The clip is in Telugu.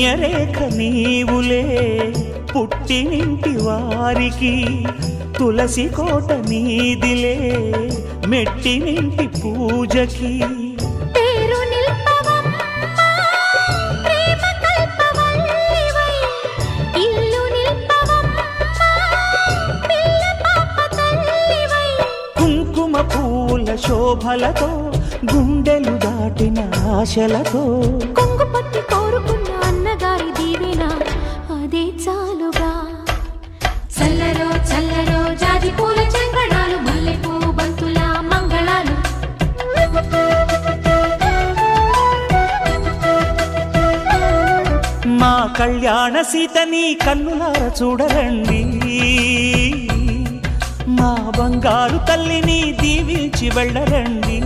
పుణ్యరేఖ నీవులే పుట్టినింటి వారికి, తులసి కోట నీదిలే మెట్టినింటి పూజకి. కుంకుమ పూల శోభలతో గుండెలు దాటిన ఆశలతో కొంగు పట్టి కోరుకున్న అన్నగారి దీవెన అదే చాలుగా. చల్లరో చల్లరో జాజి పూల చంగడాలు, మల్లెపూ బంతుల మంగళాలు. మా కళ్యాణ సీతని కన్నులార చూడరండి, మా బంగారు తల్లిని దీవించి వెళ్ళరండి.